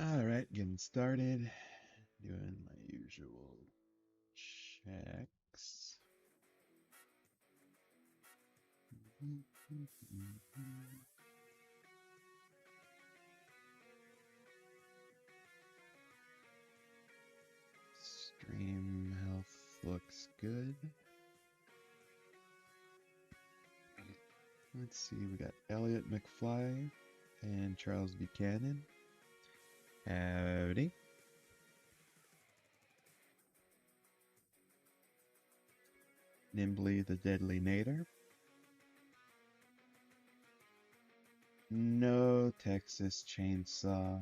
Alright, getting started. Doing my usual checks. Stream health looks good. Let's see, we got Elliot McFly and Charles Buchanan. Howdy. Nimbly the Deadly Nader. No Texas Chainsaw.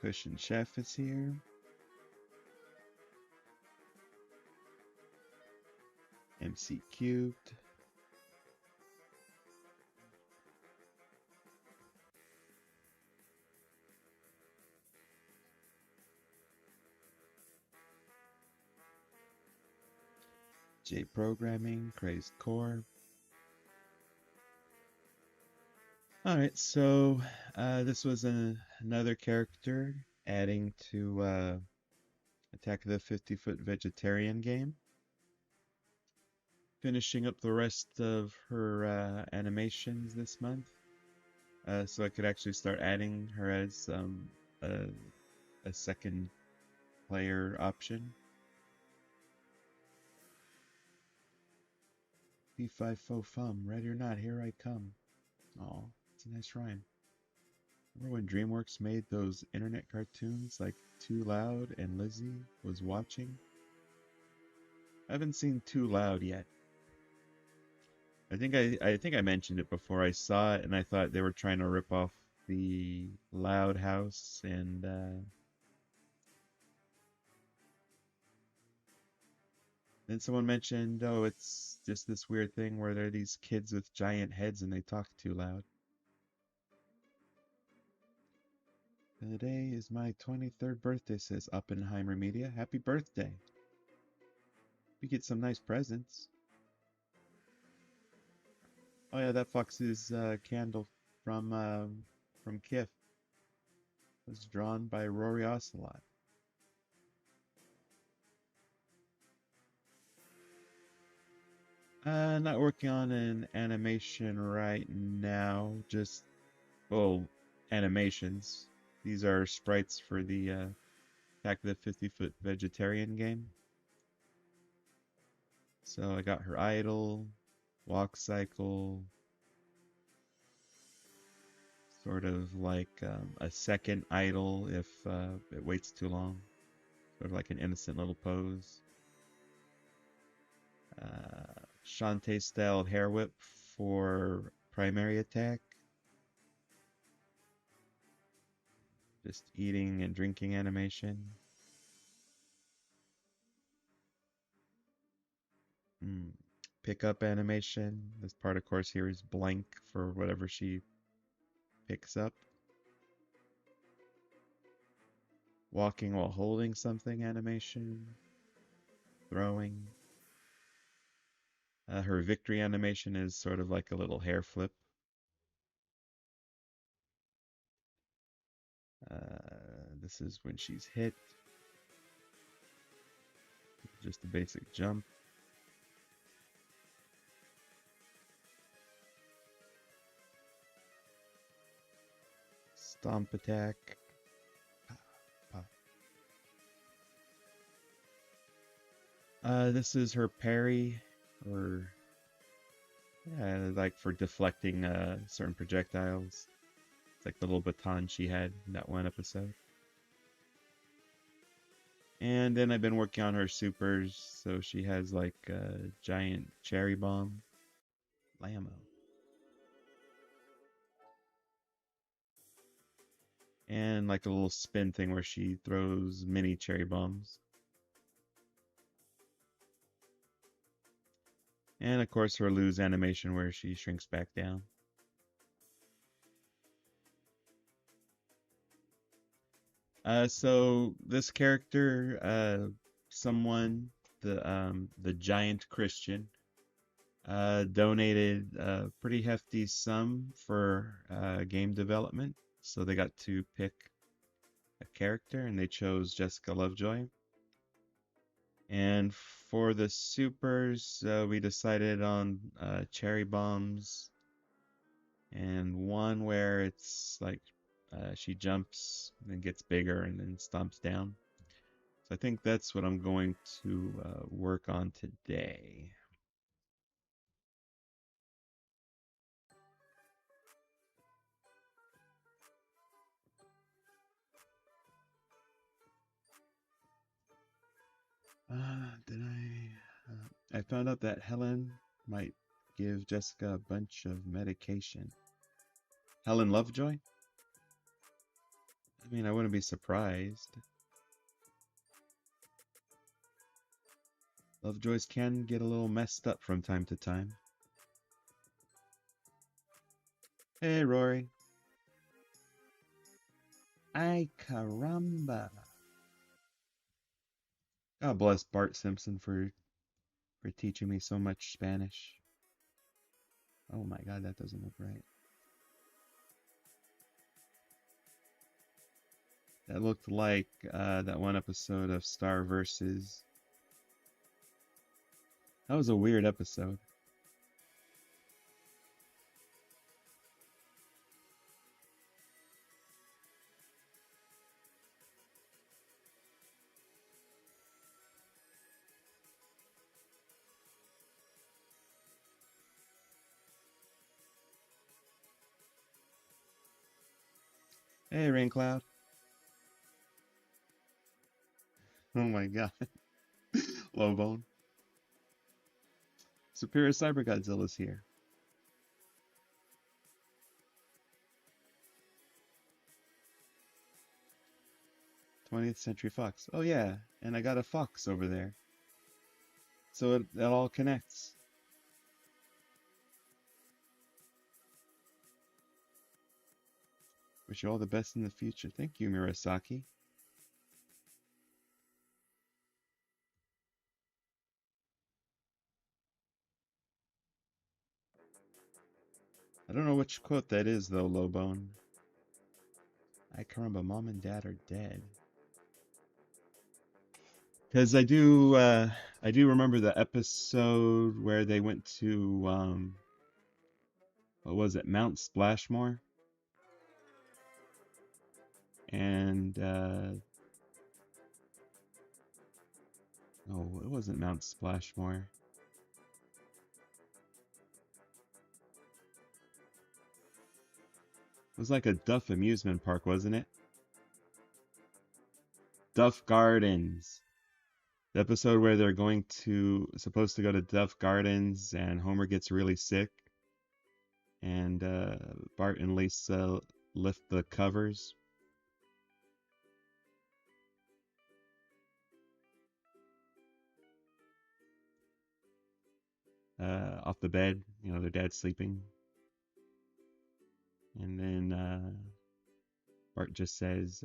Cushion Chef is here. MC Cubed. J Programming, Crazed Core. Alright, so this was another character adding to Attack of the 50-Foot Vegetarian game. Finishing up the rest of her animations this month. So I could actually start adding her as a second player option. P5 faux fum, ready or not, here I come. Oh, it's a nice rhyme. Remember when DreamWorks made those internet cartoons like Too Loud and Lizzie Was Watching? I haven't seen Too Loud yet. I think I mentioned it before. I saw it and I thought they were trying to rip off the Loud House, and then someone mentioned, oh, it's just this weird thing where there are these kids with giant heads and they talk too loud. Today is my 23rd birthday, says Oppenheimer Media. Happy birthday. We get some nice presents. Oh yeah, that Fox's candle from Kif was drawn by Rory Ocelot. Not working on an animation right now, just, well, animations. These are sprites for the Attack of the 50-Foot Vegetarian game. So I got her idle, walk cycle, sort of like a second idle if it waits too long. Sort of like an innocent little pose. Shantae style hair whip for primary attack. Just eating and drinking animation. Pickup animation. This part, of course, here is blank for whatever she picks up. Walking while holding something animation. Throwing. Her victory animation is sort of like a little hair flip. This is when she's hit. Just a basic jump. Stomp attack. Pop, pop. This is her parry, or like for deflecting certain projectiles. It's like the little baton she had in that one episode. And then I've been working on her supers, so she has like a giant cherry bomb. Lamo. And like a little spin thing where she throws mini cherry bombs. And of course her lose animation where she shrinks back down. So this character, someone, the giant Christian, donated a pretty hefty sum for game development. So they got to pick a character and they chose Jessica Lovejoy. And for the supers, we decided on cherry bombs and one where it's like she jumps and gets bigger and then stomps down. So I think that's what I'm going to work on today. Did I? I found out that Helen might give Jessica a bunch of medication. Helen Lovejoy? I mean, I wouldn't be surprised. Lovejoys can get a little messed up from time to time. Hey, Rory. Ay, caramba. God bless Bart Simpson for teaching me so much Spanish. Oh my God, that doesn't look right. That looked like that one episode of Star Versus. That was a weird episode. Hey, Raincloud. Oh my God. Lowbone. Superior Cyber Godzilla's here. 20th Century Fox. Oh yeah, and I got a fox over there. So it all connects. Wish you all the best in the future. Thank you, Murasaki. I don't know which quote that is though, Lowbone. I caramba, mom and dad are dead. Because I do remember the episode where they went to what was it, Mount Splashmore, and oh, it wasn't Mount Splashmore. It was like a Duff amusement park, wasn't it? Duff Gardens. The episode where they're supposed to go to Duff Gardens and Homer gets really sick and Bart and Lisa lift the covers off the bed. You know, their dad's sleeping. And then Bart just says,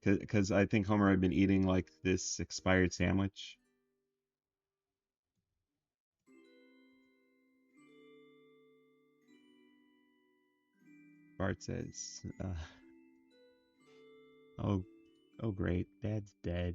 because I think Homer had been eating like this expired sandwich. Bart says, "Oh, oh, great, Dad's dead."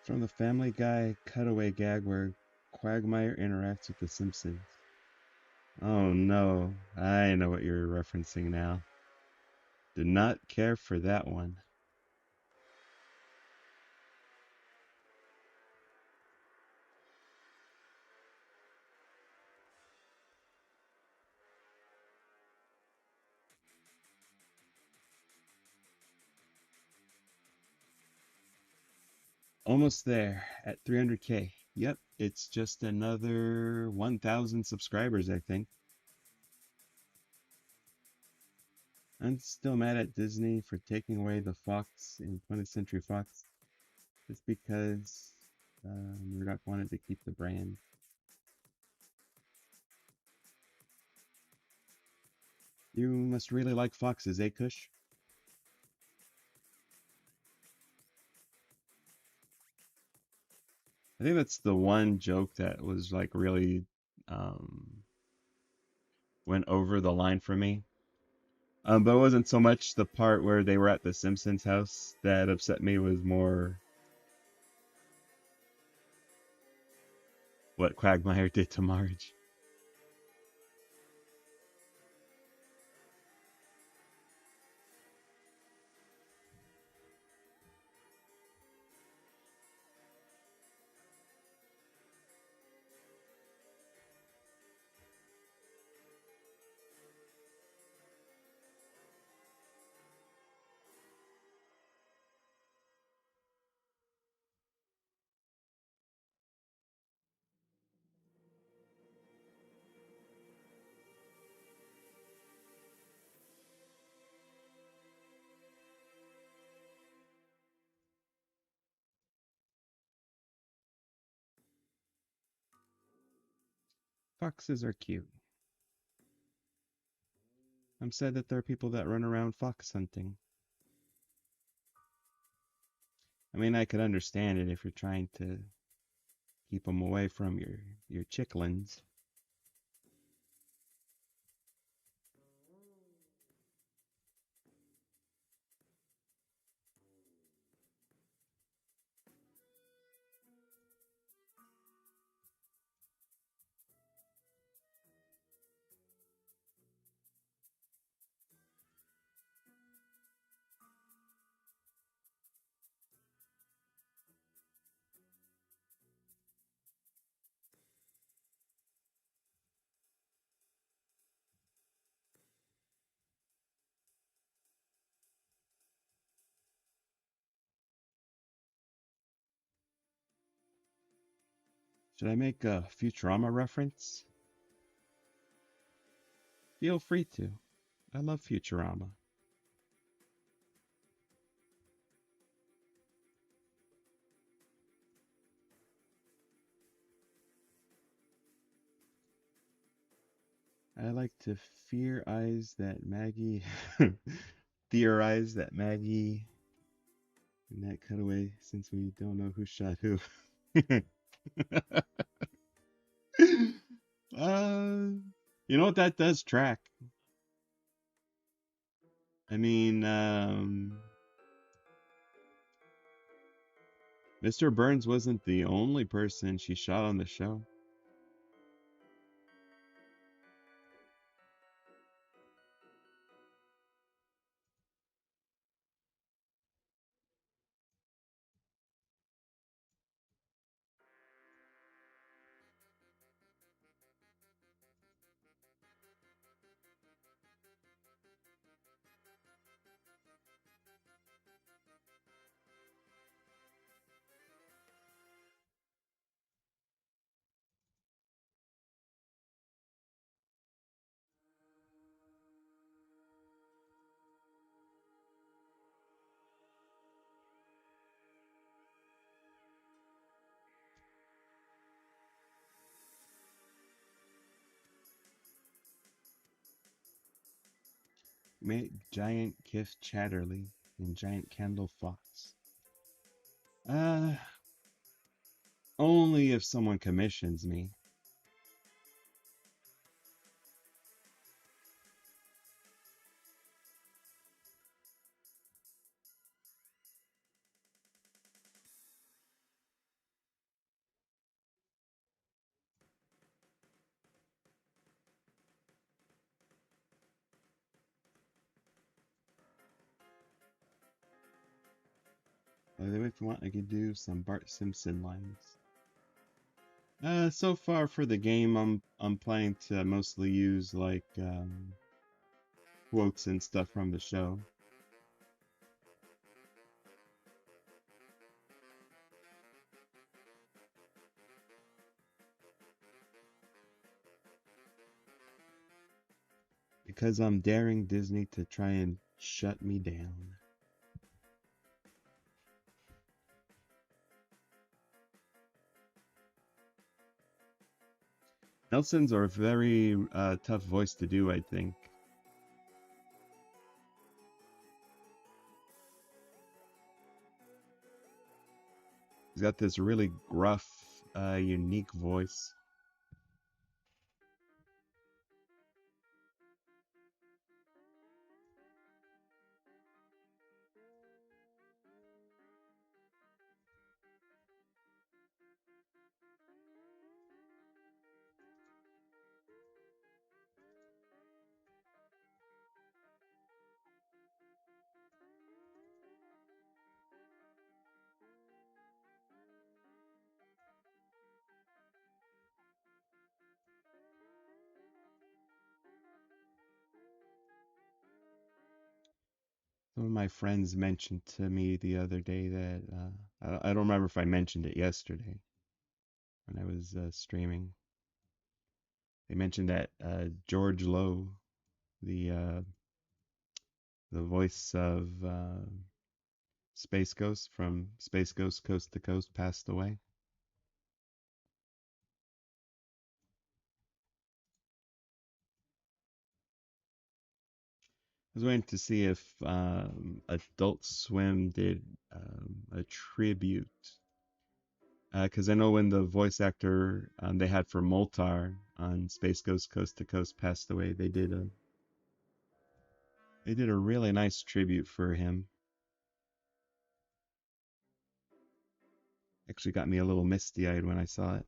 From the Family Guy cutaway gag where Quagmire interacts with the Simpsons. Oh no, I know what you're referencing now. Did not care for that one. Almost there at 300K. Yep, it's just another 1,000 subscribers, I think. I'm still mad at Disney for taking away the Fox in 20th Century Fox just because Murdoch wanted to keep the brand. You must really like foxes, eh, Kush? I think that's the one joke that was like really um, went over the line for me. But it wasn't so much the part where they were at the Simpsons house that upset me. It was more what Quagmire did to Marge. Foxes are cute. I'm sad that there are people that run around fox hunting. I mean, I could understand it if you're trying to keep them away from your chicklins. Should I make a Futurama reference? Feel free to. I love Futurama. I like to theorize that Maggie in that cutaway, since we don't know who shot who. uh, you know what, that does track. I mean, Mr. Burns wasn't the only person she shot on the show. Make Giant Kiff Chatterley and Giant Candle Fox. Uh, only if someone commissions me. If you want, I could do some Bart Simpson lines. So far for the game, I'm planning to mostly use like quotes and stuff from the show. Because I'm daring Disney to try and shut me down. Nelsons are a very tough voice to do, I think. He's got this really gruff, unique voice. Some of my friends mentioned to me the other day that I don't remember if I mentioned it yesterday when I was streaming. They mentioned that George Lowe, the uh, the voice of Space Ghost from Space Ghost Coast to Coast, passed away. I was waiting to see if Adult Swim did a tribute, because I know when the voice actor they had for Moltar on Space Ghost Coast to Coast passed away, they did a really nice tribute for him. Actually got me a little misty-eyed when I saw it.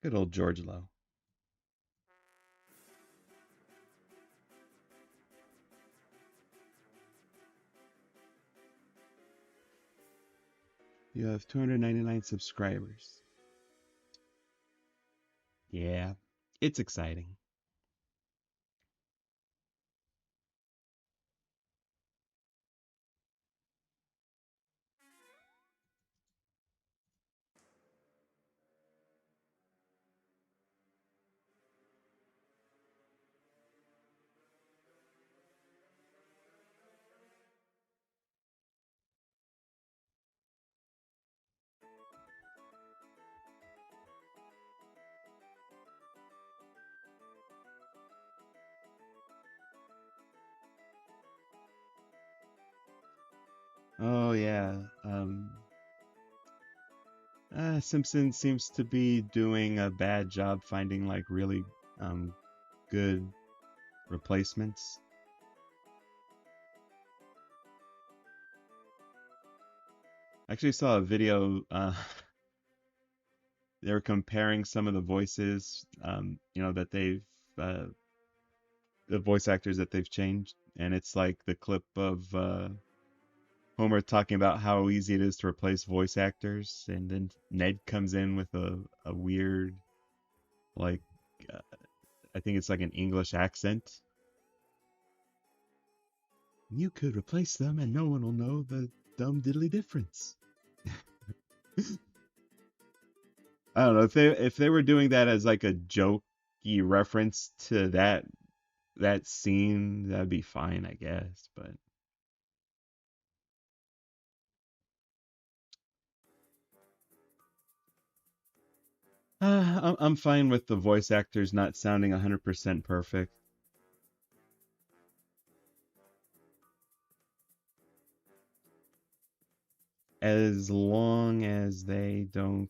Good old George Lowe. You have 299 subscribers. Yeah, it's exciting. Oh yeah. Simpsons seems to be doing a bad job finding like really um, good replacements. I actually saw a video. They were comparing some of the voices, that uh, the voice actors that they've changed, and it's like the clip of Homer talking about how easy it is to replace voice actors, and then Ned comes in with a weird, like, uh, I think it's like an English accent. You could replace them, and no one will know the dumb diddly difference. I don't know if they were doing that as like a jokey reference to that scene, that'd be fine, I guess. But I'm fine with the voice actors not sounding 100% perfect, as long as they don't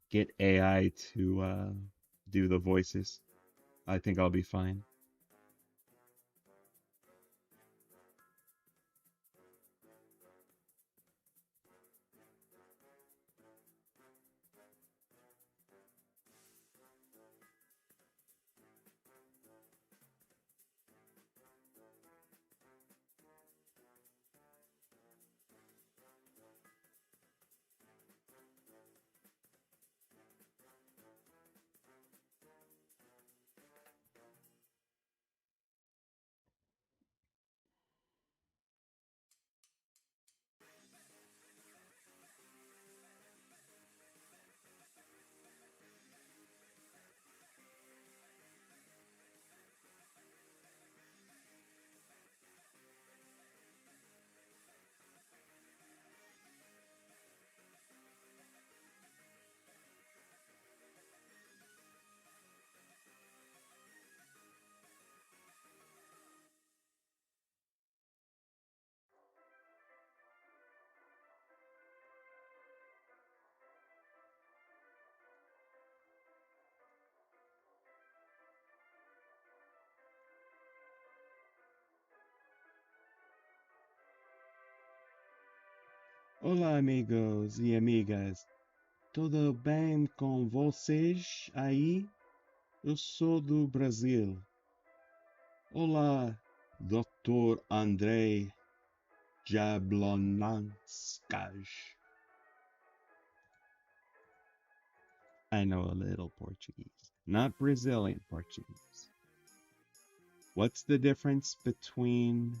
get AI to do the voices. I think I'll be fine. Olá, amigos e amigas. Tudo bem com vocês aí? Eu sou do Brasil. Olá, Dr. Andrei Jablonanskas. I know a little Portuguese, not Brazilian Portuguese. What's the difference between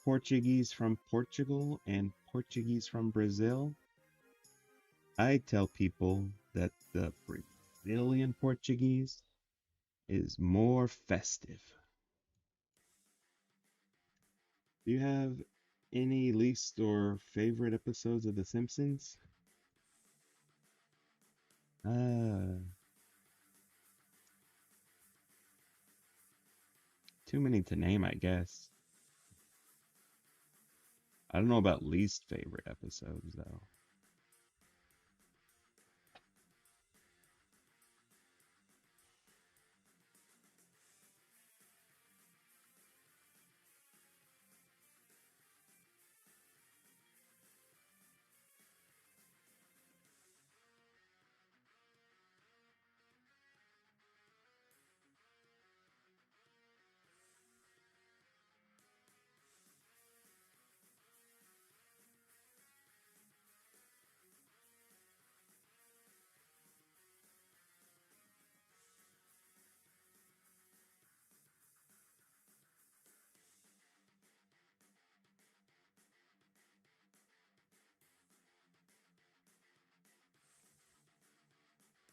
Portuguese from Portugal and Portuguese from Brazil? I tell people that the Brazilian Portuguese is more festive. Do you have any least or favorite episodes of The Simpsons? Ah, too many to name, I guess. I don't know about least favorite episodes, though.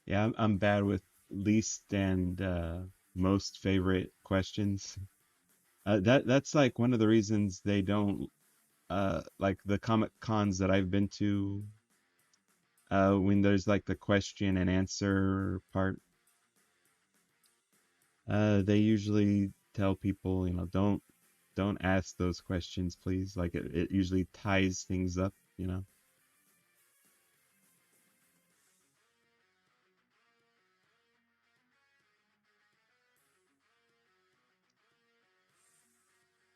Yeah, I'm bad with least and most favorite questions. That's like one of the reasons they don't like the Comic Cons that I've been to when there's like the question and answer part. They usually tell people, don't ask those questions, please. Like it usually ties things up.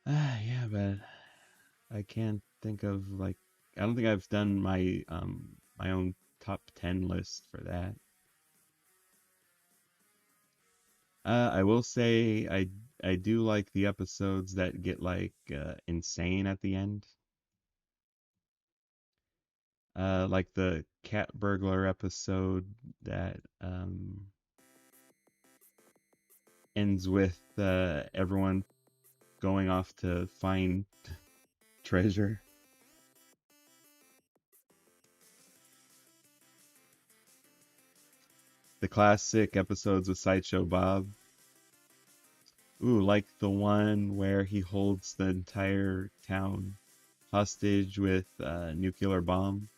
Yeah, but I can't think of like I don't think I've done my own top 10 list for that. I will say I do like the episodes that get like insane at the end. Like the cat burglar episode that ends with everyone going off to find treasure. The classic episodes with Sideshow Bob. Ooh, like the one where he holds the entire town hostage with a nuclear bomb.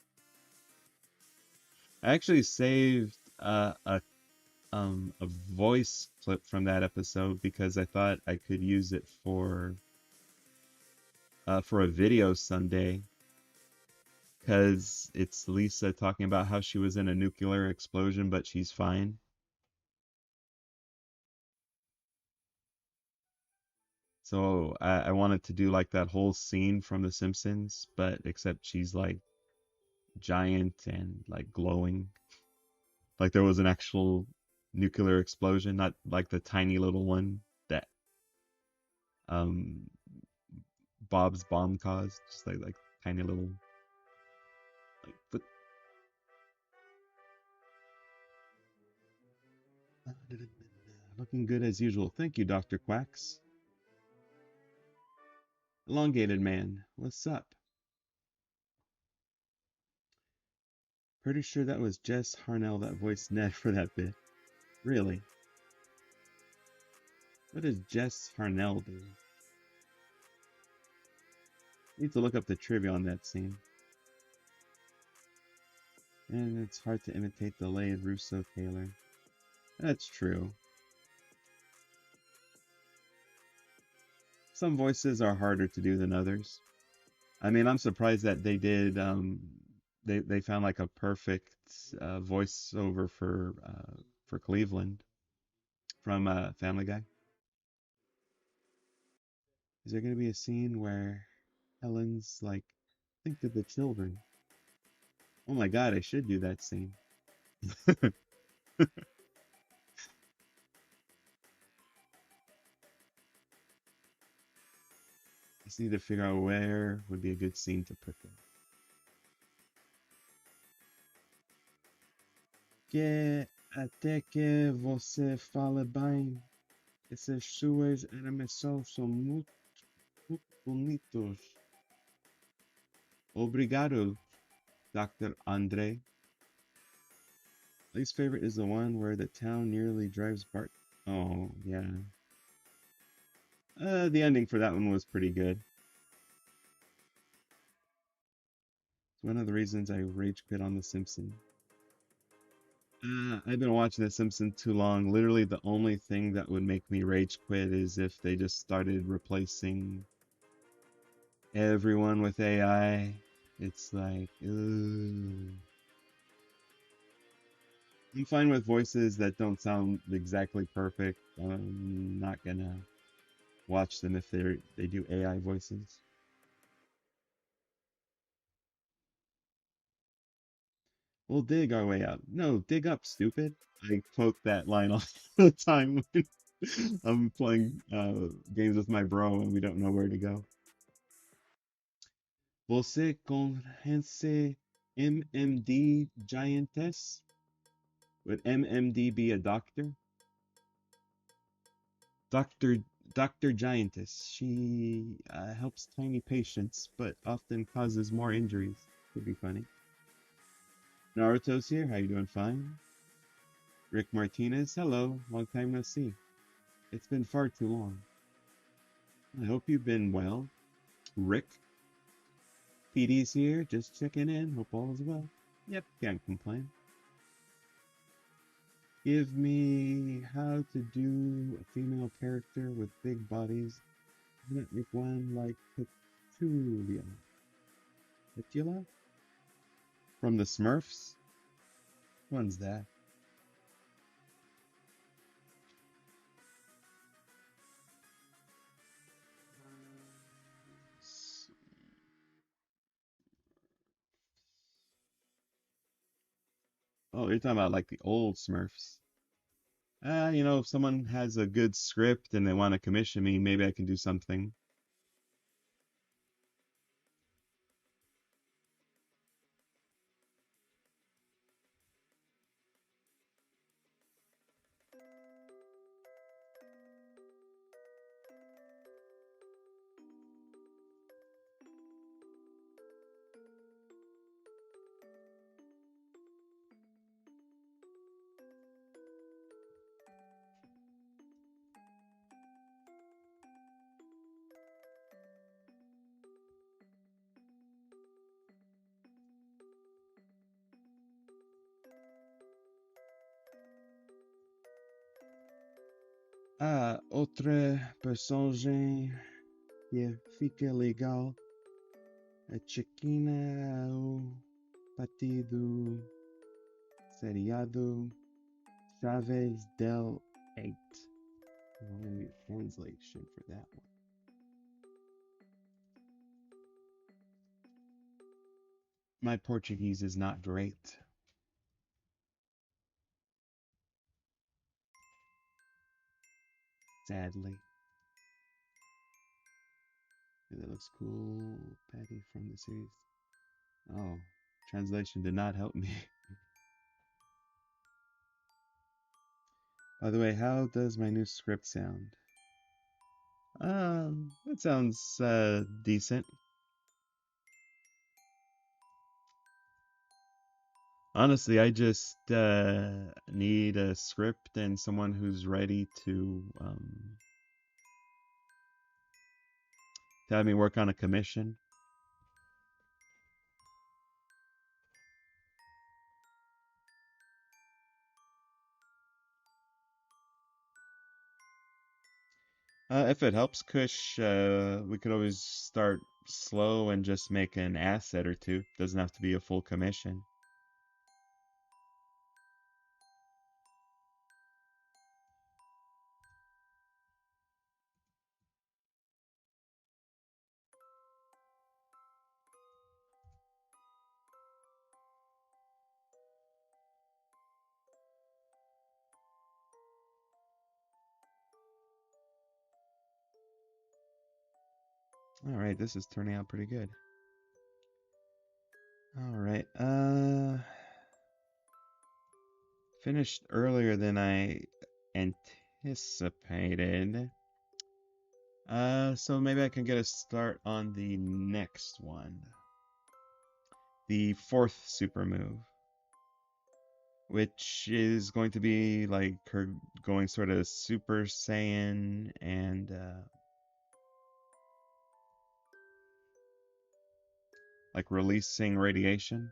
I actually saved a voice clip from that episode because I thought I could use it for a video someday. Because it's Lisa talking about how she was in a nuclear explosion, but she's fine. So I wanted to do like that whole scene from The Simpsons, but except she's like giant and like glowing. Like there was an actual nuclear explosion, not like the tiny little one that um Bob's bomb caused. Just like tiny little but looking good as usual. Thank you, Dr. Quacks. Elongated man, what's up? Pretty sure that was Jess Harnell that voiced Ned for that bit. Really? What does Jess Harnell do? Need to look up the trivia on that scene. And it's hard to imitate the layered Russo Taylor. That's true. Some voices are harder to do than others. I mean, I'm surprised that they did. They found like a perfect voiceover for Cleveland from Family Guy. Is there gonna be a scene where Helen's like Think of the children. Oh my god, I should do that scene. Just need to figure out where would be a good scene to put them. Que até que você fala bem, essas suas animações são muito bonitos. Obrigado, Dr. Andre. Least favorite is the one where the town nearly drives Bart. Oh, yeah. The ending for that one was pretty good. It's one of the reasons I rage quit on The Simpsons. I've been watching The Simpsons too long. Literally, the only thing that would make me rage quit is if they just started replacing everyone with AI. It's like, ugh. I'm fine with voices that don't sound exactly perfect. I'm not gonna watch them if they do AI voices. We'll dig our way out. No, dig up, stupid. I quote that line all the time when I'm playing games with my bro and we don't know where to go. Você conhece MMD Giantess? Would MMD be a doctor? Doctor Dr. Giantess. She helps tiny patients, but often causes more injuries. Could be funny. Naruto's here. How you doing? Fine. Rick Martinez. Hello. Long time no see. It's been far too long. I hope you've been well. Rick. PD's here. Just checking in. Hope all is well. Yep. Can't complain. Give me how to do a female character with big bodies. Isn't it one like Petulia? Petula? From the Smurfs? When's that? Oh, you're talking about like the old Smurfs. If someone has a good script and they want to commission me, maybe I can do something. Outra personagem que fica legal, a Chiquina, o Partido Seriado Chaves del 8. Well, maybe a translation for that one. My Portuguese is not great. Sadly. That looks cool. Patty from the series. Oh, translation did not help me. By the way, how does my new script sound? It sounds decent. Honestly, I just need a script and someone who's ready to have me work on a commission. If it helps, Kush, we could always start slow and just make an asset or two. Doesn't have to be a full commission. Alright, this is turning out pretty good. Alright, finished earlier than I anticipated. So maybe I can get a start on the next one. The fourth super move, which is going to be like her going sort of Super Saiyan and like releasing radiation.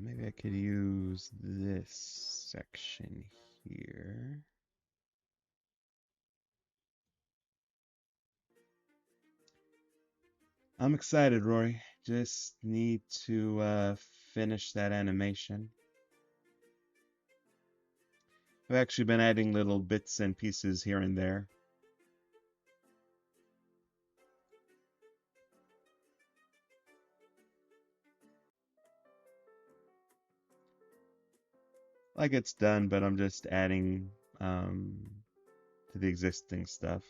Maybe I could use this section here. I'm excited, Rory. Just need to finish that animation. I've actually been adding little bits and pieces here and there. Like it's done, but I'm just adding to the existing stuff.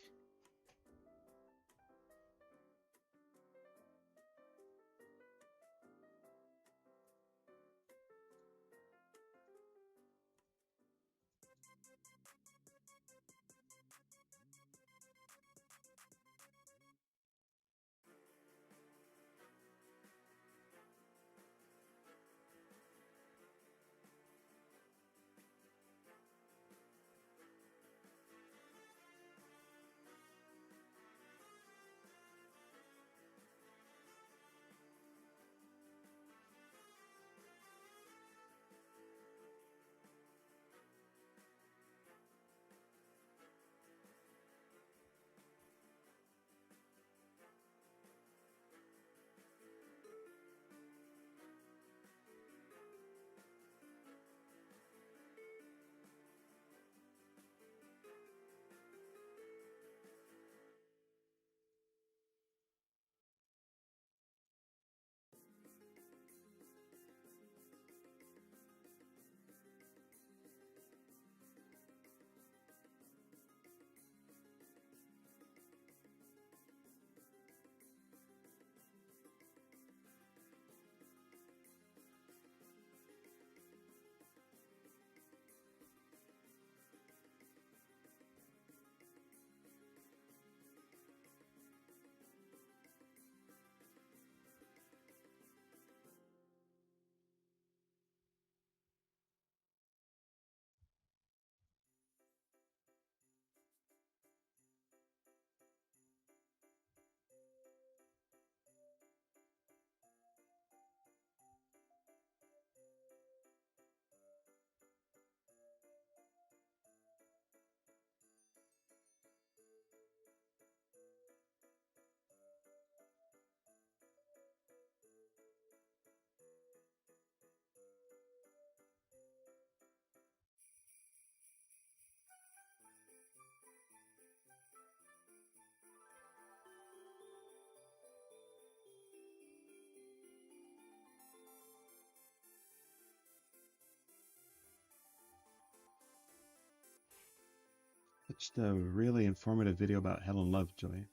Watched a really informative video about Helen Lovejoy.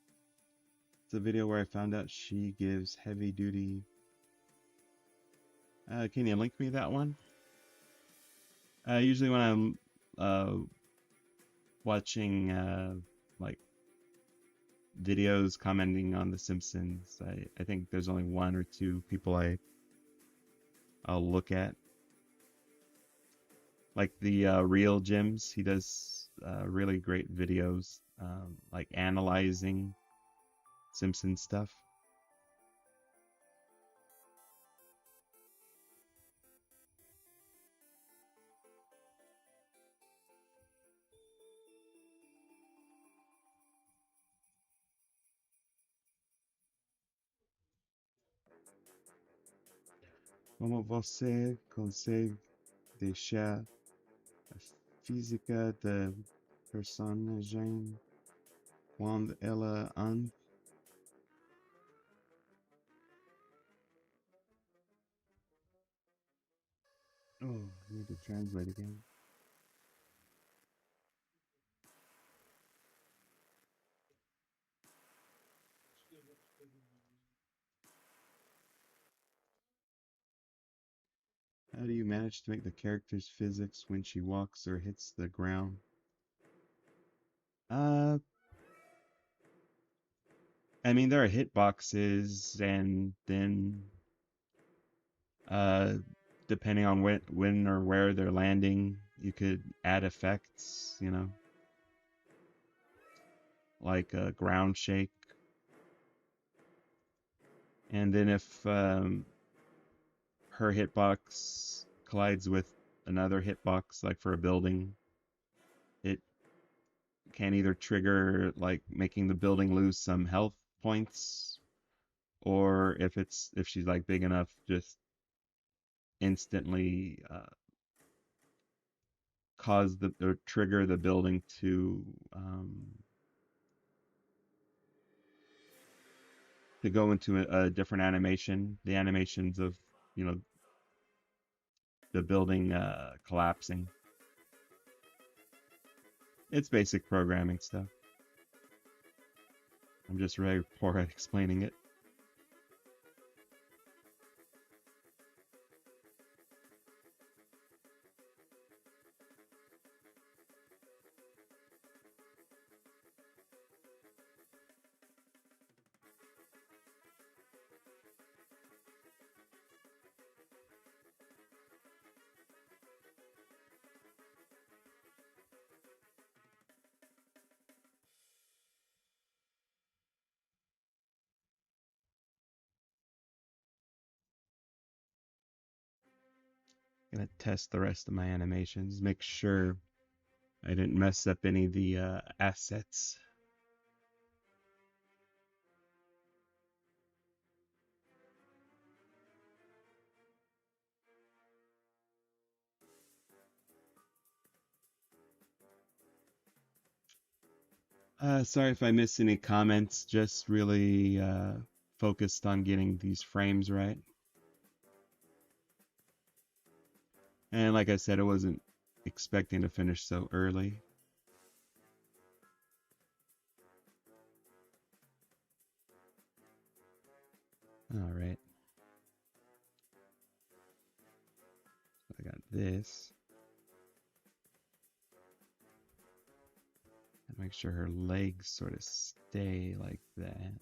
It's a video where I found out she gives heavy duty. Can you link me that one? Usually when I'm watching like videos commenting on the Simpsons. I think there's only one or two people I'll look at. Like the Real Gyms, he does really great videos, like analyzing Simpson stuff. Como você consegue deixar a física da personagem quando ela anda? Oh, I need to translate again. How do you manage to make the character's physics when she walks or hits the ground? Uh, I mean, there are hitboxes, and then uh, depending on when or where they're landing, you could add effects, like a ground shake. And then if her hitbox collides with another hitbox, like for a building, it can either trigger like making the building lose some health points, or if she's like big enough, just instantly cause the or trigger the building to go into a different animation. The animations of you know the building collapsing. It's basic programming stuff. I'm just very poor at explaining it. Gonna test the rest of my animations, make sure I didn't mess up any of the assets. Sorry if I missed any comments, just really focused on getting these frames right. And like I said, I wasn't expecting to finish so early. All right. So I got this. And make sure her legs sort of stay like that.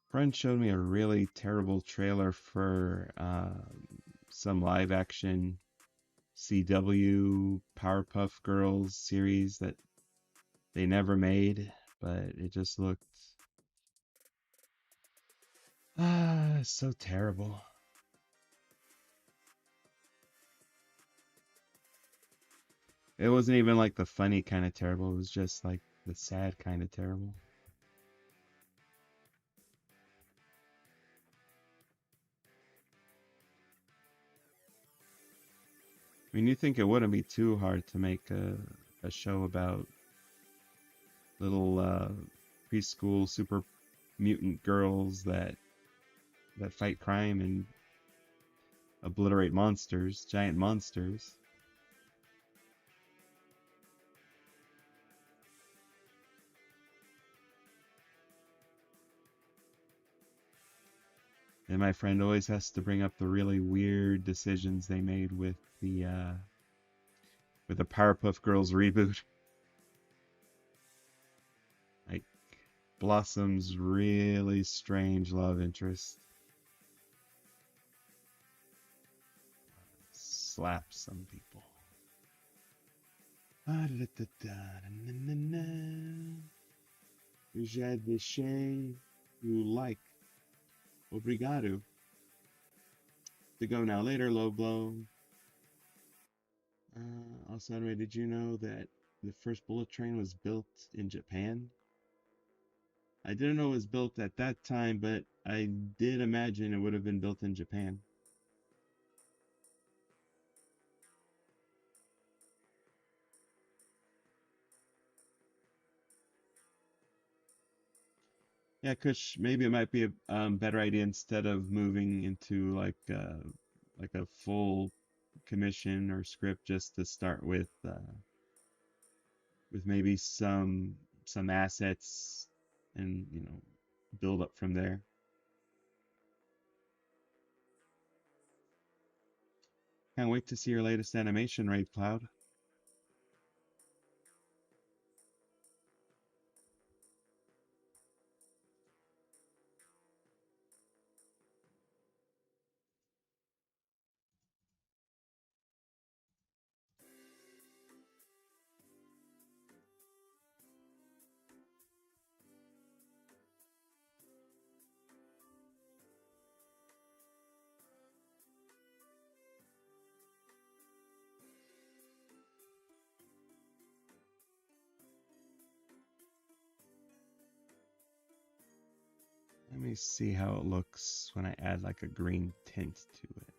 Friend showed me a really terrible trailer for some live action CW Powerpuff Girls series that they never made, but it just looked so terrible. It wasn't even like the funny kind of terrible, it was just like the sad kind of terrible. I mean, you think it wouldn't be too hard to make a show about little preschool super mutant girls that fight crime and obliterate monsters, giant monsters. And my friend always has to bring up the really weird decisions they made with the Powerpuff Girls reboot. Like Blossom's really strange love interest. Slap some people. Já deixei you like. Obrigado. To go now later, low blow. Also, anyway, did you know that the first bullet train was built in Japan? I didn't know it was built at that time, but I did imagine it would have been built in Japan. Yeah, Kush, maybe it might be a better idea instead of moving into like a full commission or script, just to start with maybe some assets and build up from there. Can't wait to see your latest animation, Raid Cloud. Let me see how it looks when I add like a green tint to it.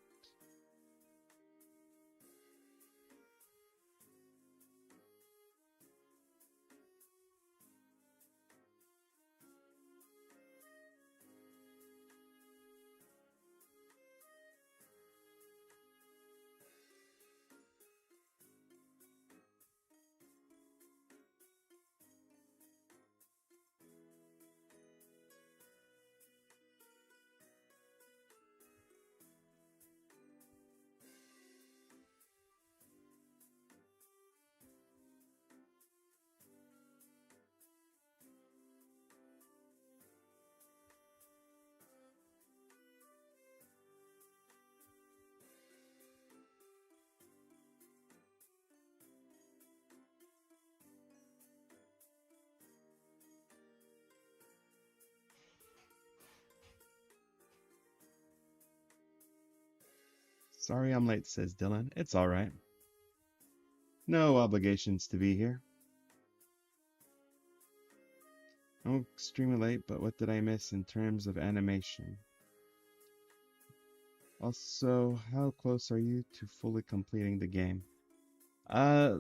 Sorry I'm late, says Dylan. It's all right. No obligations to be here. I'm extremely late, but what did I miss in terms of animation? Also, how close are you to fully completing the game? Uh,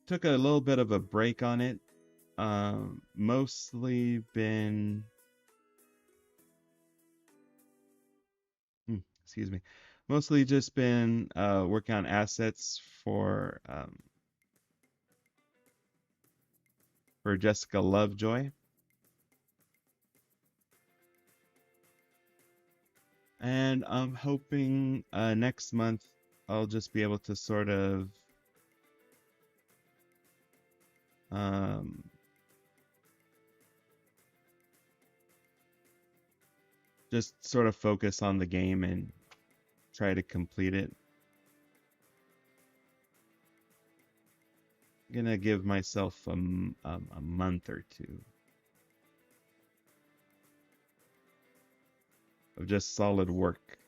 took a little bit of a break on it. Mostly been, excuse me, mostly just been working on assets for Jessica Lovejoy. And I'm hoping next month I'll just be able to sort of um, just sort of focus on the game and try to complete it. I'm gonna give myself a month or two of just solid work.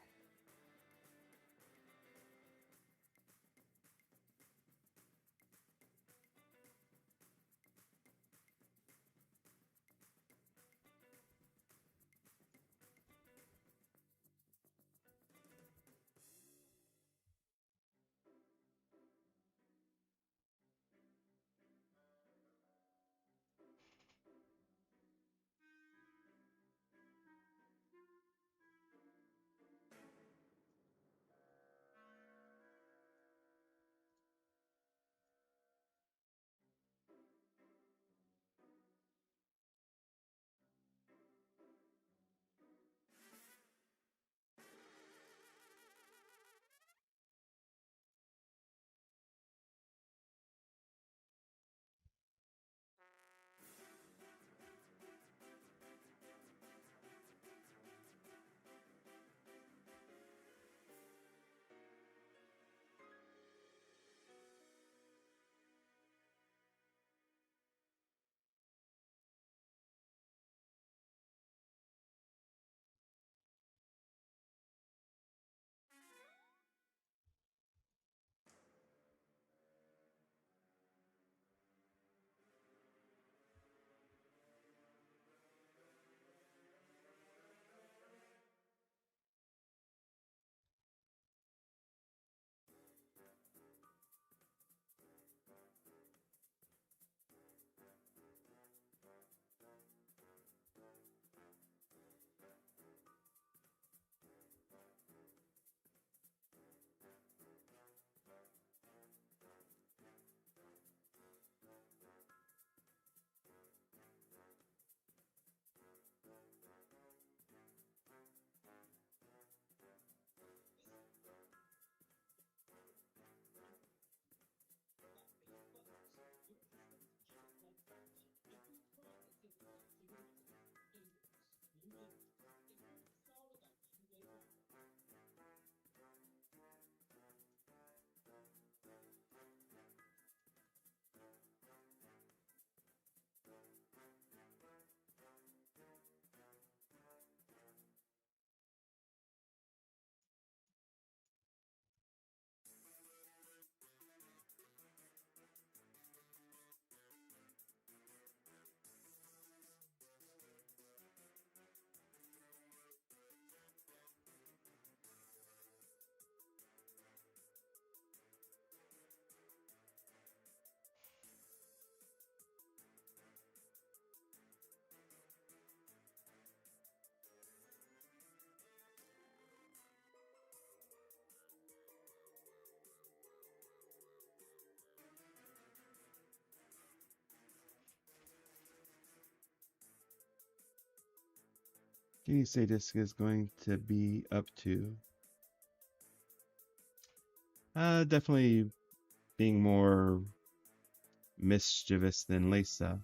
Can you say Jessica is going to be up to? Definitely being more mischievous than Lisa.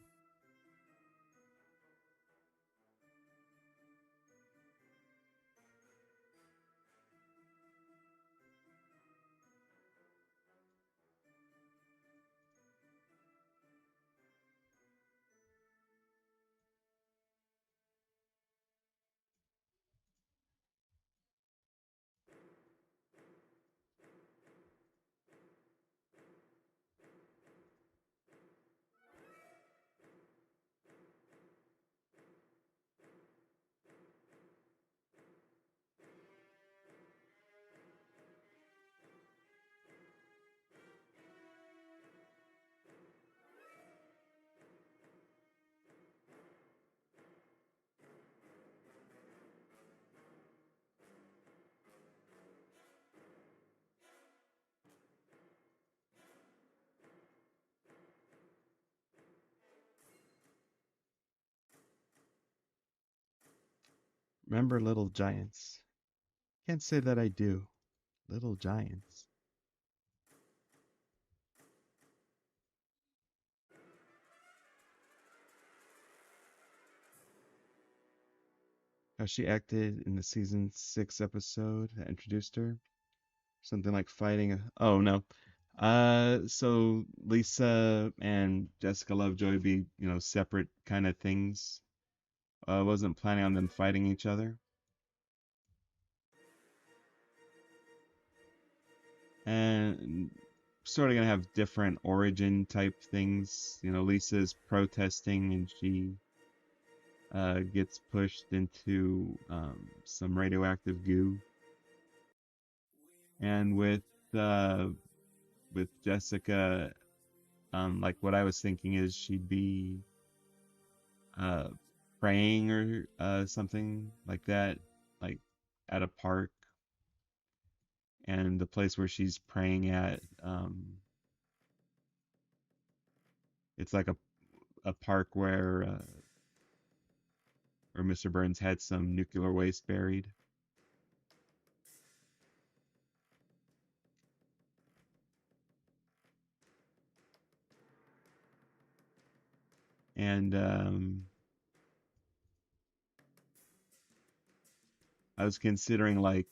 Remember Little Giants? Can't say that I do. Little Giants. How she acted in the season 6 episode that introduced her. Something like fighting. Oh no. So Lisa and Jessica Lovejoy be, separate kind of things. Wasn't planning on them fighting each other. And sort of gonna have different origin type things. Lisa's protesting and she gets pushed into some radioactive goo. And uh, with Jessica, like what I was thinking is she'd be uh, praying or something like that, like at a park, and the place where she's praying at, it's like a park where Mr. Burns had some nuclear waste buried. And I was considering like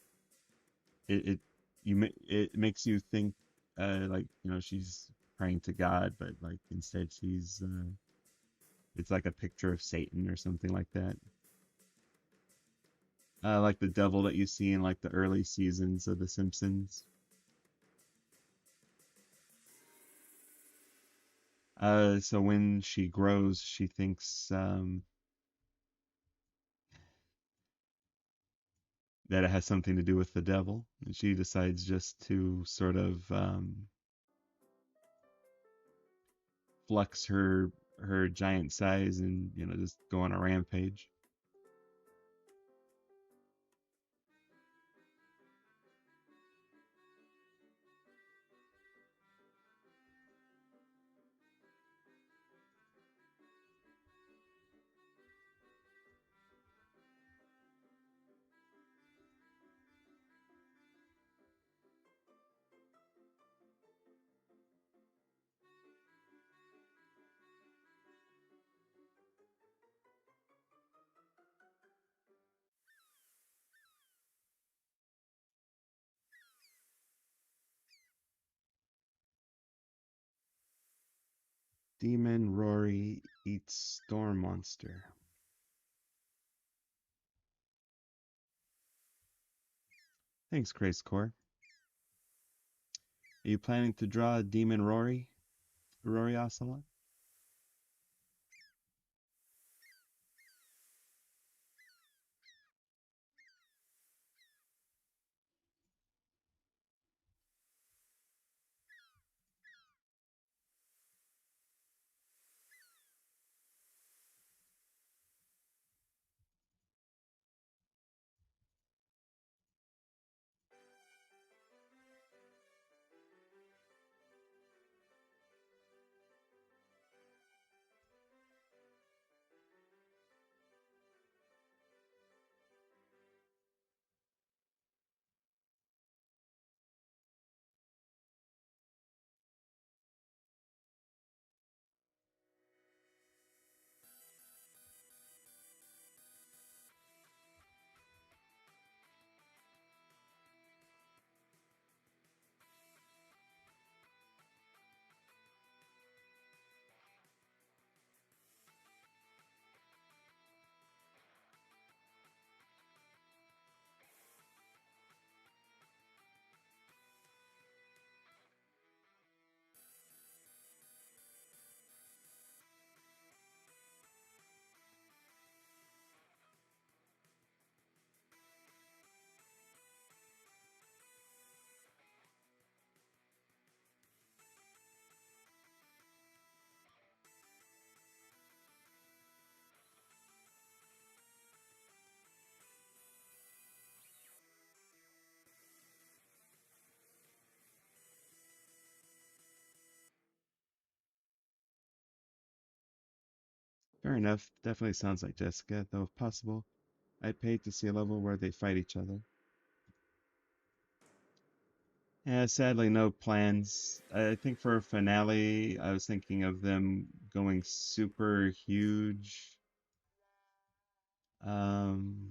it it makes you think like she's praying to God, but like instead she's it's like a picture of Satan or something like that. Like the devil that you see in like the early seasons of The Simpsons. So when she grows, she thinks that it has something to do with the devil, and she decides just to sort of flex her giant size and just go on a rampage. Demon Rory eats storm monster. Thanks, Grace Core. Are you planning to draw Demon Rory Ocelot? Fair enough. Definitely sounds like Jessica, though if possible, I'd pay to see a level where they fight each other. Yeah, sadly, no plans. I think for a finale, I was thinking of them going super huge. Um,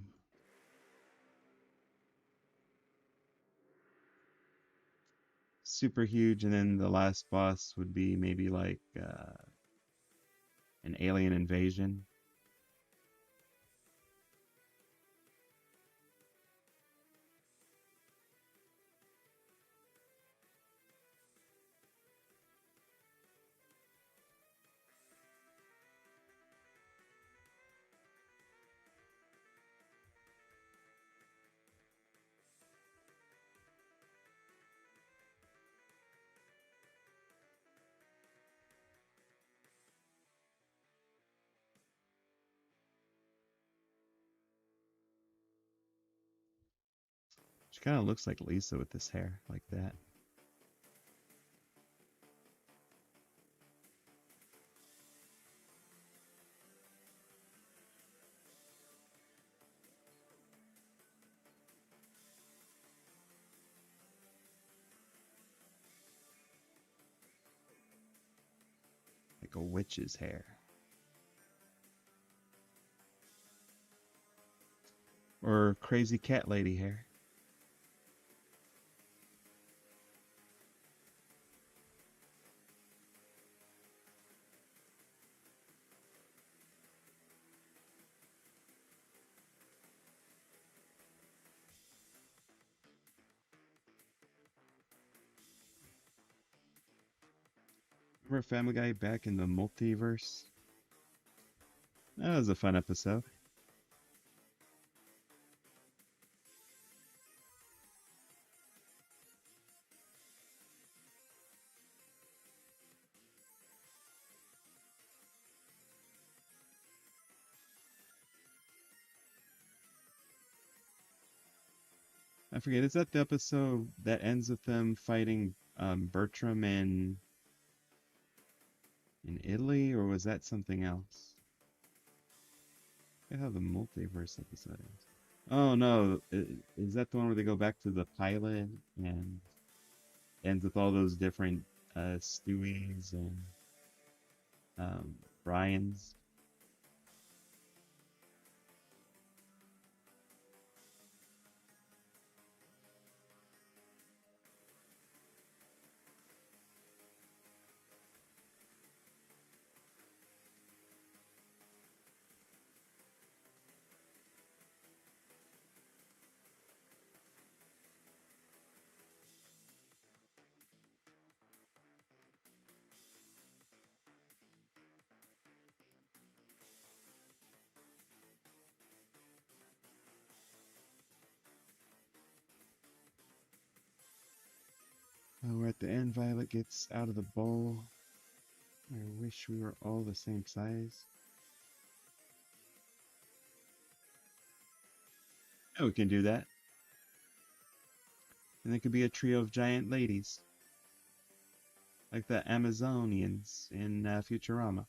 Super huge, and then the last boss would be maybe like an alien invasion. She kind of looks like Lisa with this hair, like that. Like a witch's hair. Or crazy cat lady hair. Remember Family Guy back in the multiverse? That was a fun episode. I forget, is that the episode that ends with them fighting Bertram in Italy, or was that something else? I forget how the multiverse episode ends. Oh no, is that the one where they go back to the pilot and ends with all those different Stewies and um, Brian's? Oh, we're at the end. Violet gets out of the bowl. I wish we were all the same size. Yeah, we can do that. And it could be a trio of giant ladies, like the Amazonians in Futurama.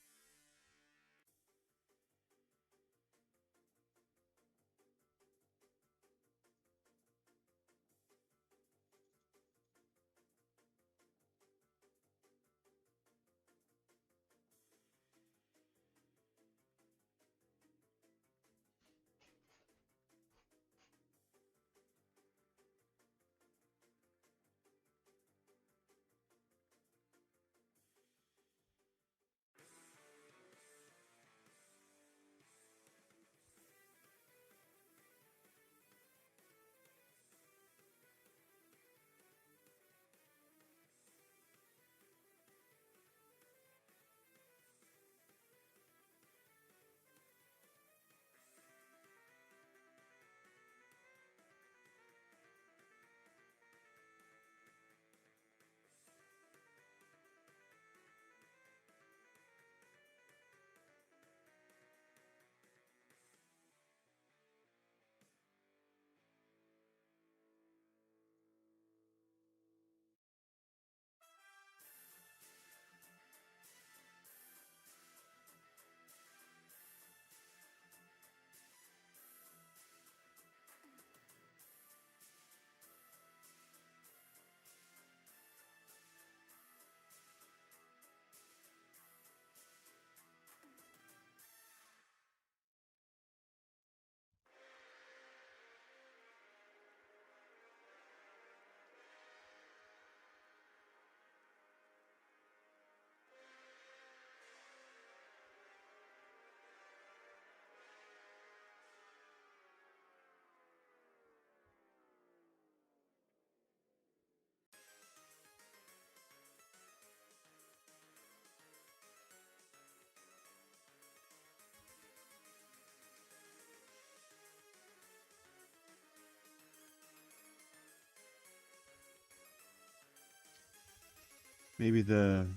Maybe the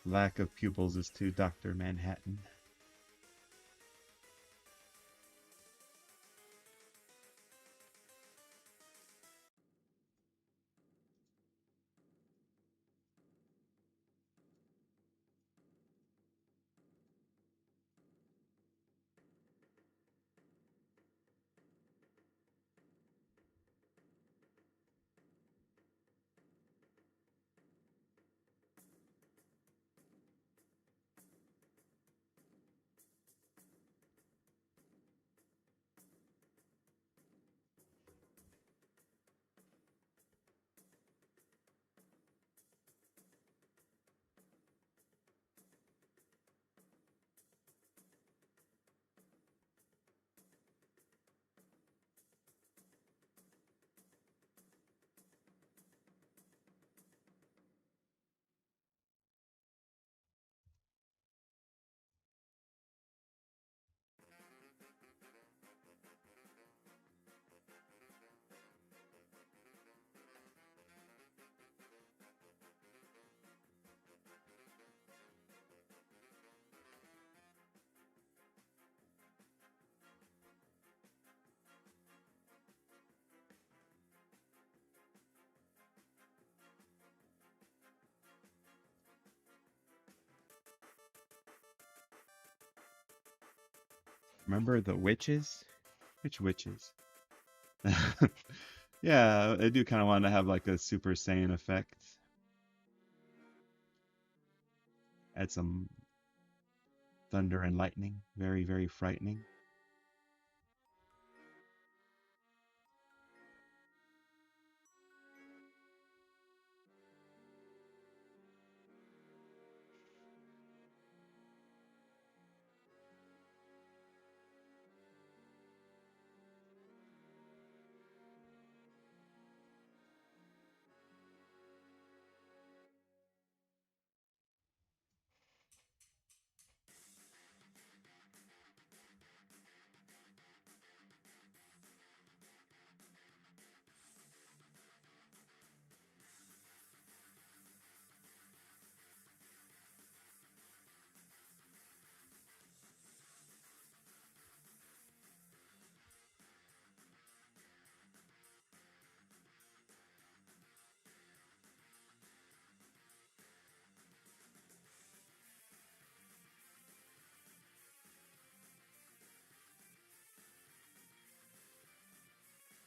lack of pupils is to Dr. Manhattan. Remember the witches? Which witches? Yeah, I do kind of want to have like a Super Saiyan effect. Add some thunder and lightning. Very, very frightening.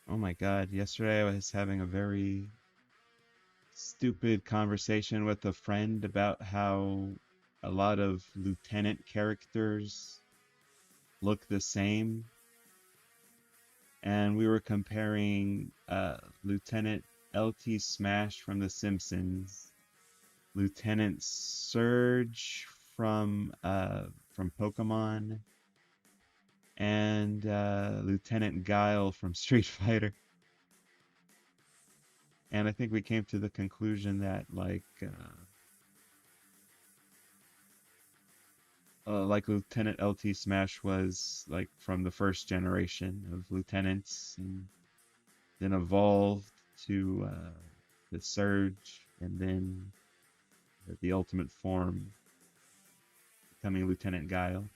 Oh my God, yesterday I was having a very stupid conversation with a friend about how a lot of lieutenant characters look the same, and we were comparing Lieutenant LT Smash from The Simpsons, Lieutenant Surge from Pokemon, and Lieutenant Guile from Street Fighter. And I think we came to the conclusion that like Lieutenant LT Smash was like from the first generation of lieutenants, and then evolved to the Surge, and then the ultimate form becoming Lieutenant Guile.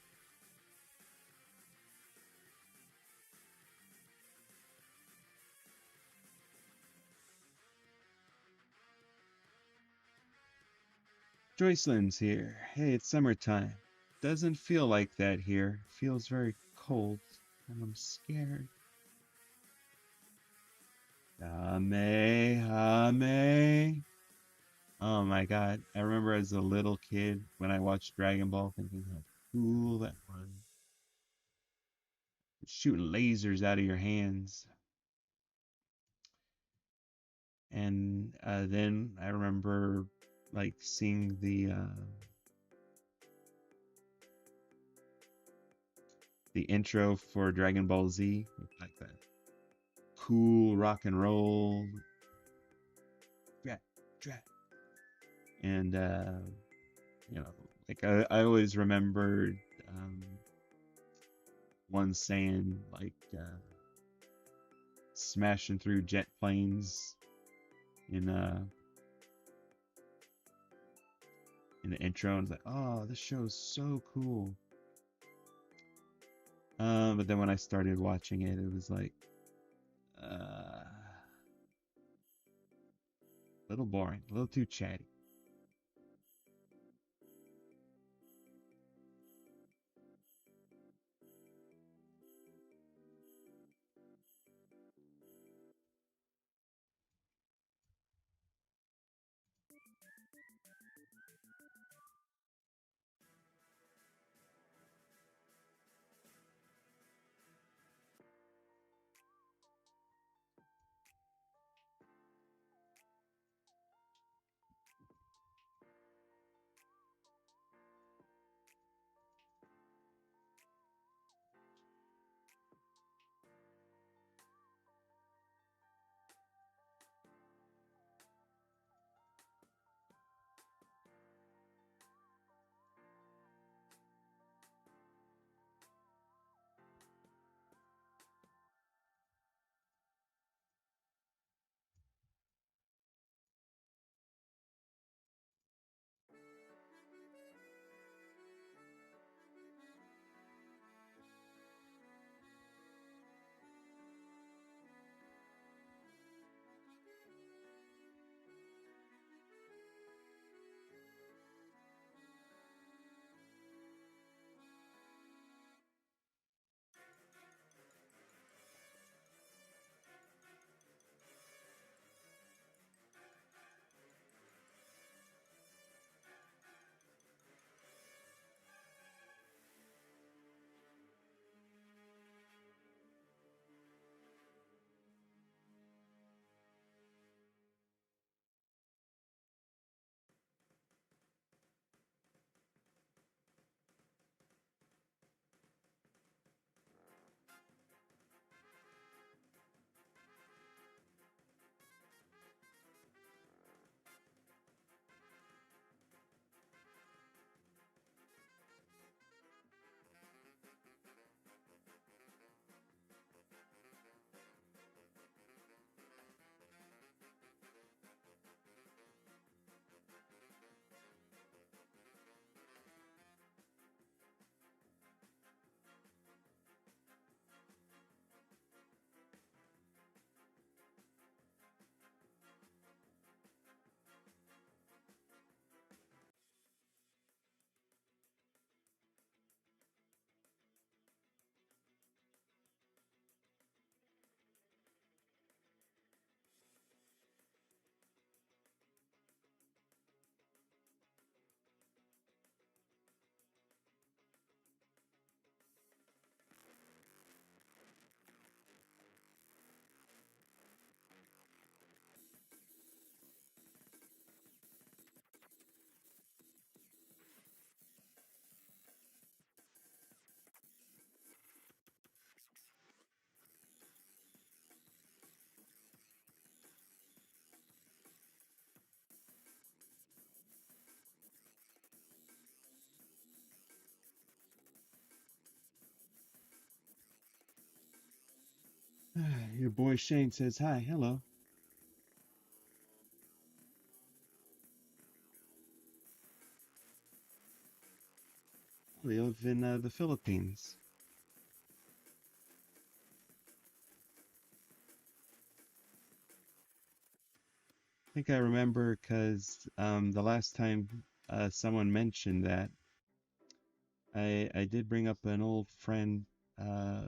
Joycelyn's here. Hey, it's summertime. Doesn't feel like that here. Feels very cold, and I'm scared. Ame. Oh my God. I remember as a little kid when I watched Dragon Ball thinking how cool that was. Shooting lasers out of your hands. And then I remember like seeing the intro for Dragon Ball Z, like that cool rock and roll, drat, drat. And you know, like I always remembered one saying like smashing through jet planes in in the intro, and it's like, oh, this show is so cool. But then when I started watching it, it was like a little boring, a little too chatty. Your boy Shane says hi, hello. We live in the Philippines. I think I remember because the last time someone mentioned that, I did bring up an old friend uh,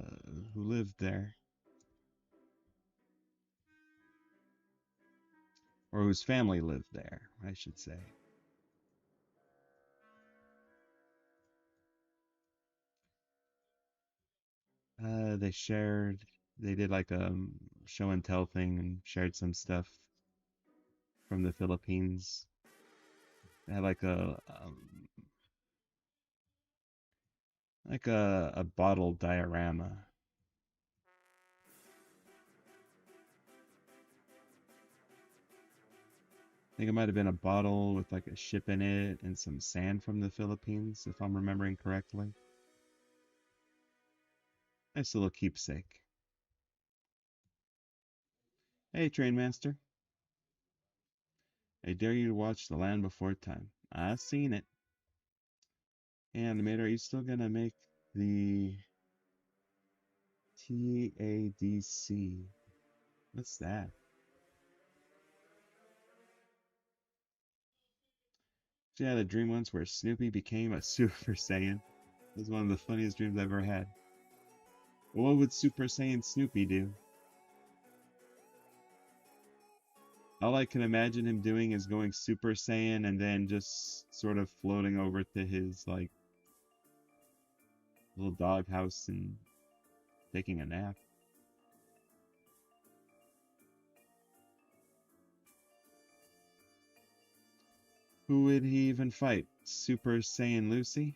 who lived there, or whose family lived there, I should say. They shared, they did like a show and tell thing and shared some stuff from the Philippines. They had like a bottle diorama. I think it might have been a bottle with like a ship in it and some sand from the Philippines, if I'm remembering correctly. Nice little keepsake. Hey, Train Master. I dare you to watch The Land Before Time. I seen it. Animator, are you still gonna make the TADC? What's that? She had a dream once where Snoopy became a Super Saiyan. It was one of the funniest dreams I've ever had. What would Super Saiyan Snoopy do? All I can imagine him doing is going Super Saiyan and then just sort of floating over to his like little doghouse and taking a nap. Who would he even fight? Super Saiyan Lucy?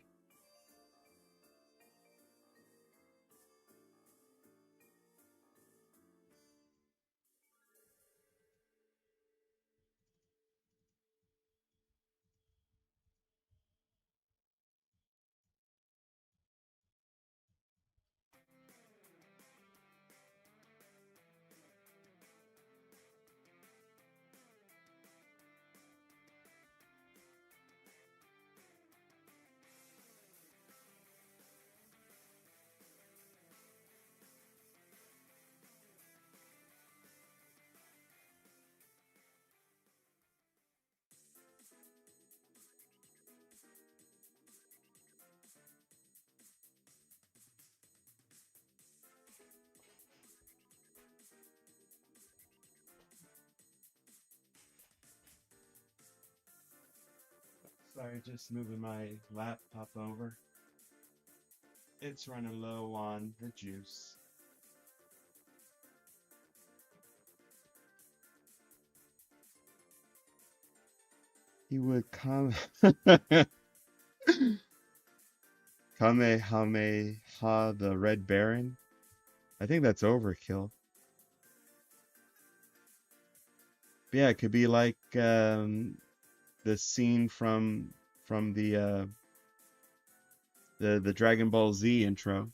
Sorry, just moving my laptop over. It's running low on the juice. He would come Kamehameha the Red Baron. I think that's overkill. But yeah, it could be like the scene from the Dragon Ball Z intro,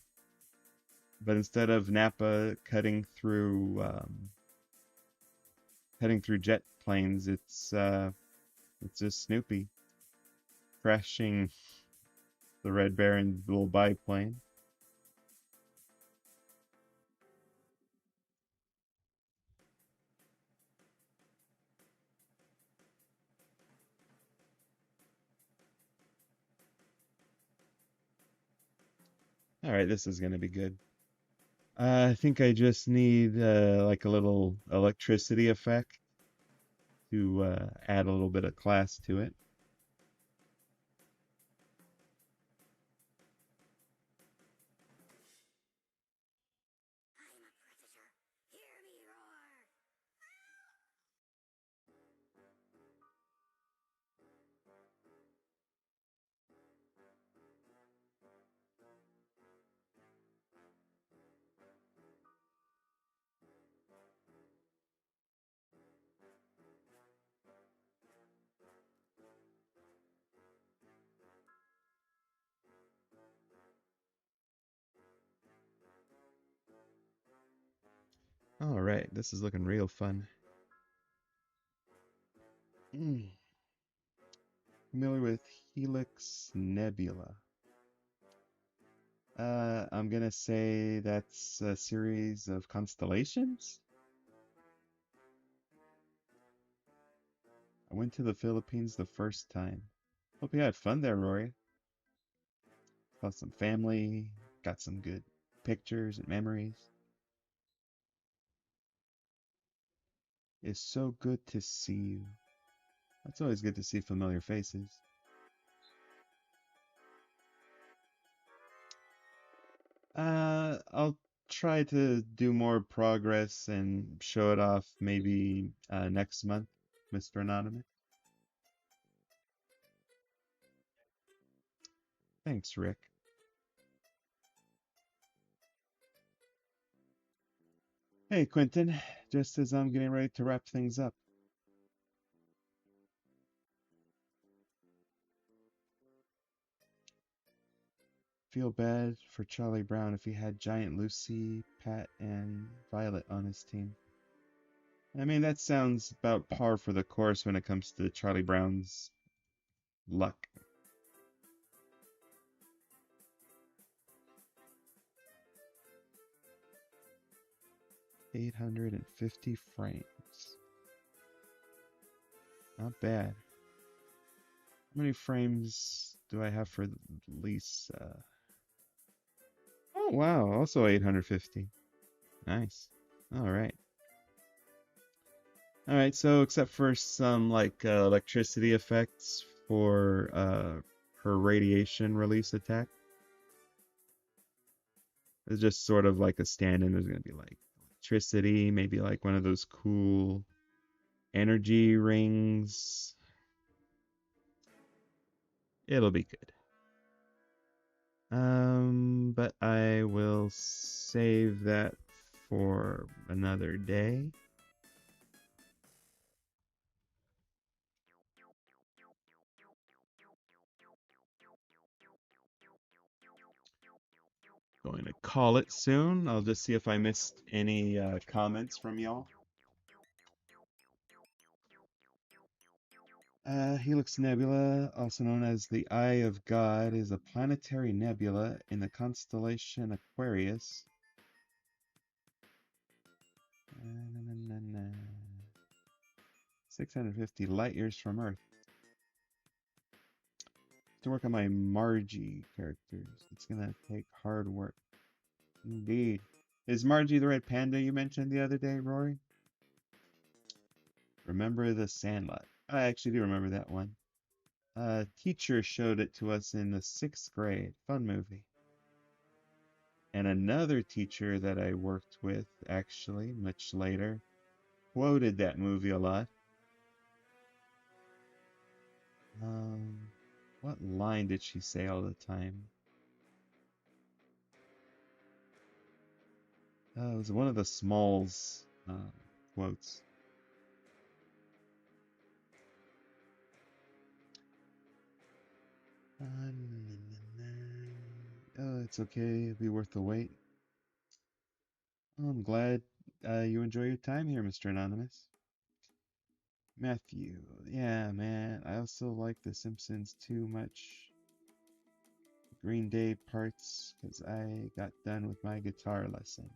but instead of Nappa cutting through jet planes, it's just Snoopy crashing the Red Baron's little biplane. All right, this is gonna be good. I think I just need like a little electricity effect to add a little bit of class to it. All right, this is looking real fun. Mm. Familiar with Helix Nebula? I'm gonna say that's a series of constellations. I went to the Philippines the first time. Hope you had fun there, Rory. Saw some family, got some good pictures and memories. It's so good to see you. It's always good to see familiar faces. I'll try to do more progress and show it off maybe next month, Mr. Anonymous. Thanks, Rick. Hey, Quentin, just as I'm getting ready to wrap things up, feel bad for Charlie Brown if he had Giant Lucy, Pat, and Violet on his team. I mean, that sounds about par for the course when it comes to Charlie Brown's Luck. $850 frames. Not bad. How many frames do I have for lease? Oh, wow. Also 850. Nice. All right. All right. So, except for some like electricity effects for her radiation release attack, it's just sort of like a stand-in. There's going to be like electricity, maybe like one of those cool energy rings. It'll be good. But I will save that for another day. Going to call it soon. I'll just see if I missed any comments from y'all. Helix Nebula, also known as the Eye of God, is a planetary nebula in the constellation Aquarius. 650 light years from Earth. To work on my Margie characters. It's gonna take hard work. Indeed. Is Margie the red panda you mentioned the other day, Rory? Remember the Sandlot. I actually do remember that one. Teacher showed it to us in the 6th grade. Fun movie. And another teacher that I worked with, actually, much later, quoted that movie a lot. What line did she say all the time? It was one of the Smalls quotes. Oh, it's okay. It'll be worth the wait. Oh, I'm glad you enjoy your time here, Mr. Anonymous. Matthew. Yeah, man. I also like The Simpsons too much. Green Day parts because I got done with my guitar lesson.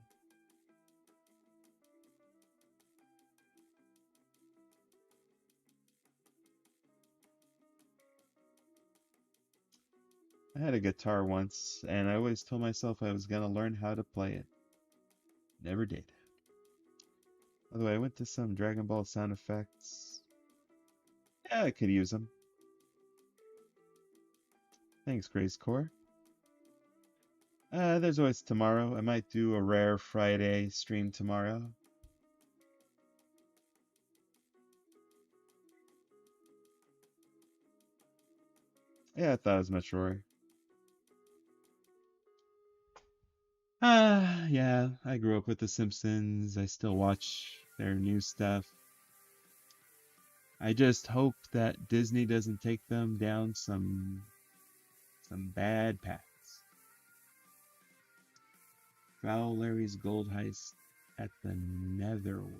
I had a guitar once, and I always told myself I was gonna learn how to play it. Never did. By the way, I went to some Dragon Ball sound effects. Yeah, I could use them. Thanks, Grace Core. There's always tomorrow. I might do a rare Friday stream tomorrow. Yeah, I thought as much, Rory. Yeah, I grew up with The Simpsons. I still watch their new stuff. I just hope that Disney doesn't take them down some bad paths. Foul Larry's Gold Heist at the Netherworld.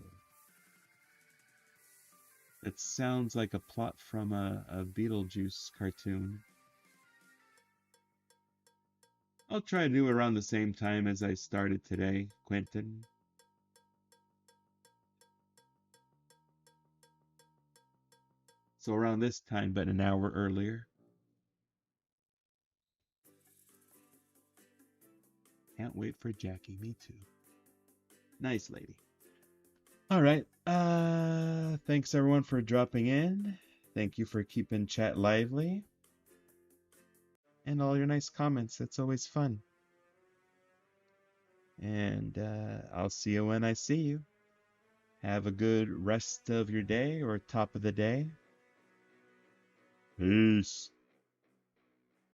It sounds like a plot from a Beetlejuice cartoon. I'll try to do it around the same time as I started today, Quentin. So around this time, but an hour earlier. Can't wait for Jackie. Me too. Nice lady. All right. Thanks everyone for dropping in. Thank you for keeping chat lively. And all your nice comments. It's always fun. And I'll see you when I see you. Have a good rest of your day or top of the day. Peace.